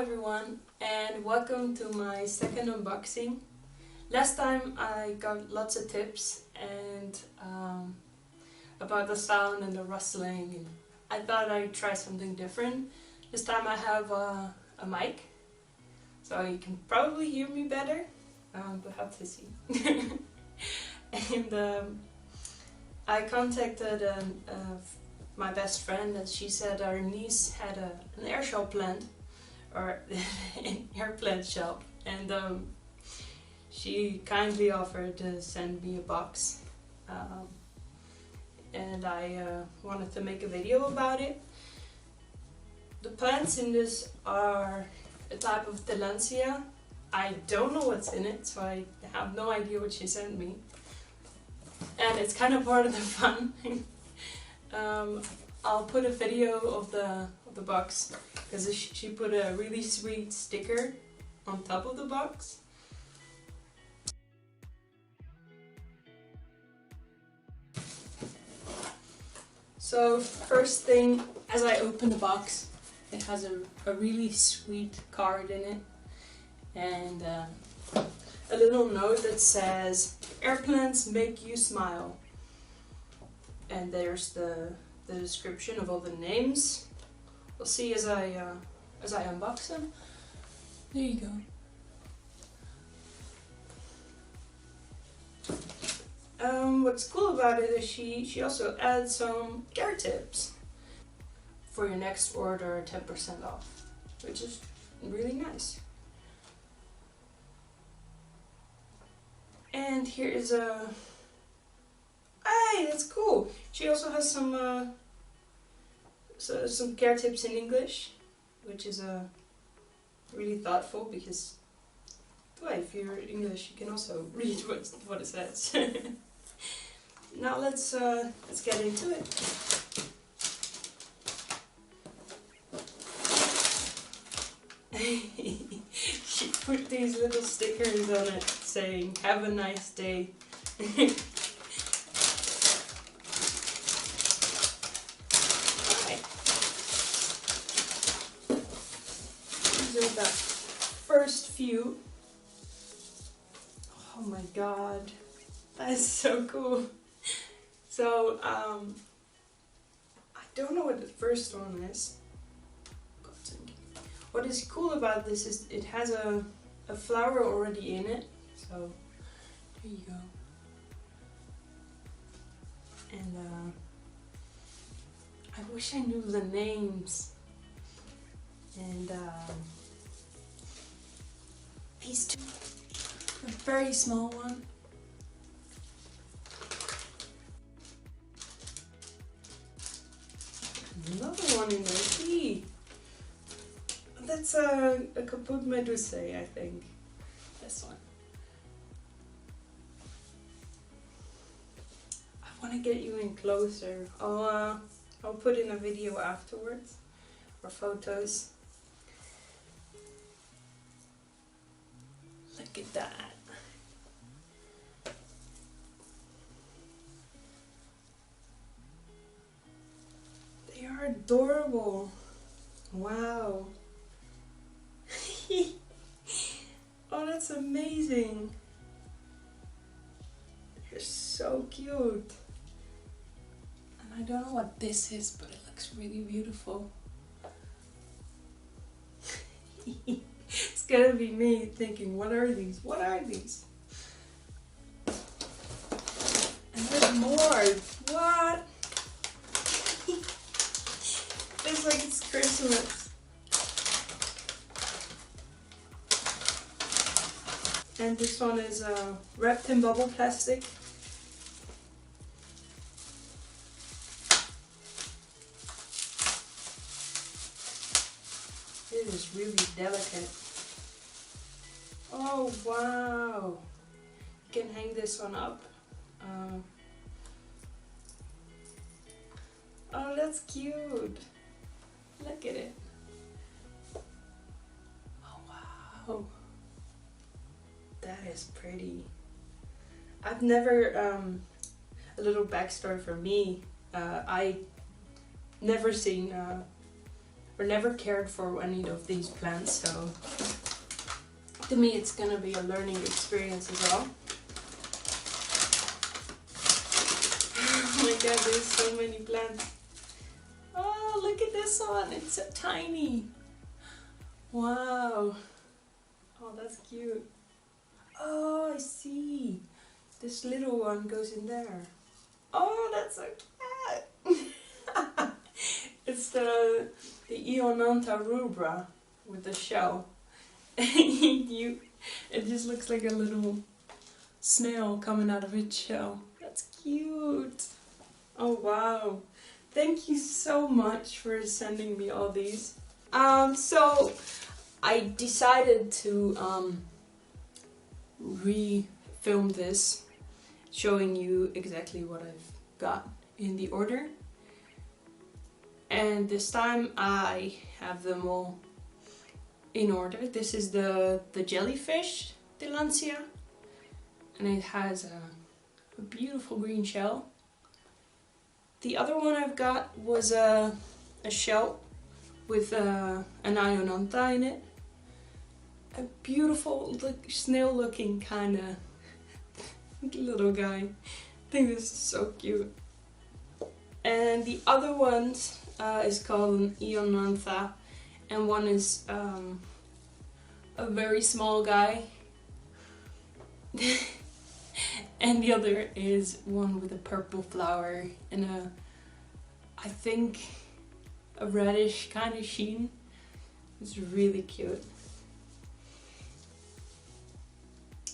everyone, and welcome to my second unboxing. Last time I got lots of tips and about the sound and the rustling, and I thought I'd try something different. This time I have a mic, so you can probably hear me better, but have to see. And I contacted my best friend, and she said our niece had an air shop plant, or an airplant shop, and she kindly offered to send me a box, and I wanted to make a video about it. The plants in this are a type of Tillandsia. I don't know what's in it, so I have no idea what she sent me, and it's kind of part of the fun. I'll put a video of the box, because she put a really sweet sticker on top of the box. So first thing, as I open the box, it has a really sweet card in it, and a little note that says, "Air plants make you smile." And there's the description of all the names. We'll see as I unbox them. There you go. What's cool about it is she also adds some care tips for your next order, 10% off, which is really nice. And here is a... Hey, that's cool! She also has some care tips in English, which is really thoughtful, because well, if you're English you can also read what it says. Now let's get into it. She put these little stickers on it saying, "Have a nice day." The first few. Oh my god, that is so cool. So I don't know what the first one is. What is cool about this is it has a flower already in it, so there you go. And I wish I knew the names. And these two, a very small one. Another one in there. See, that's a Caput Medusae, I think. This one. I want to get you in closer. I'll put in a video afterwards, or photos. Look at that. They are adorable. Wow. Oh, that's amazing. They're so cute. And I don't know what this is, but it looks really beautiful. It's gonna be me thinking, what are these? What are these? And there's more. What? It's like it's Christmas. And this one is wrapped in bubble plastic. It is really delicate. Oh wow! You can hang this one up. Oh, that's cute. Look at it. Oh wow. That is pretty. I've never, a little backstory for me, I never seen or never cared for any of these plants, so to me it's gonna be a learning experience as well. Oh my god, there's so many plants. Oh, look at this one, it's so tiny. Wow. Oh, that's cute. Oh, I see. This little one goes in there. Oh, that's so cute. It's the Ionantha rubra with the shell. It just looks like a little snail coming out of its shell. That's cute. Oh wow. Thank you so much for sending me all these. So I decided to re-film this, showing you exactly what I've got in the order. And this time I have them all in order. This is the jellyfish, Tillandsia, and it has a beautiful green shell. The other one I've got was a shell with an Ionantha in it. A beautiful snail looking kind of little guy. I think this is so cute. And the other one is called an Ionantha, and one is a very small guy. And the other is one with a purple flower and I think a reddish kind of sheen. It's really cute.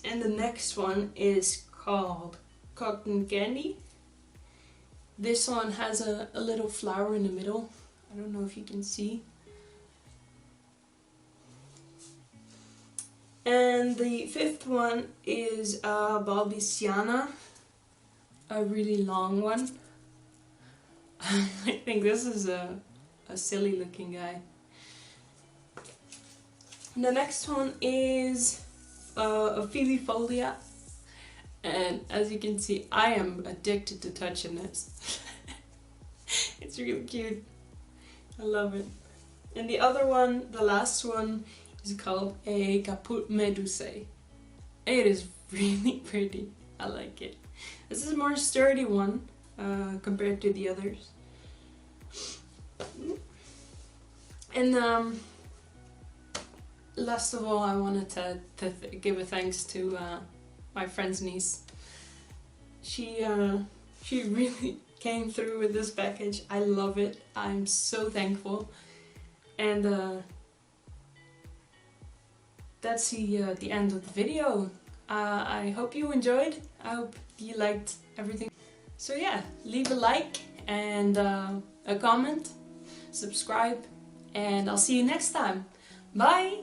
And the next one is called Cotton Candy. This one has a little flower in the middle. I don't know if you can see. And the fifth one is Baldiciana, a really long one. I think this is a silly looking guy. And the next one is a Filifolia, and as you can see, I am addicted to touching this. It's really cute. I love it. And the other one, the last one, is called a Caput Medusae. It is really pretty. I like it. This is a more sturdy one compared to the others. And last of all, I wanted to give a thanks to my friend's niece. She really came through with this package. I love it. I'm so thankful. And that's the end of the video. I hope you enjoyed. I hope you liked everything. So yeah, leave a like and a comment, subscribe, and I'll see you next time. Bye!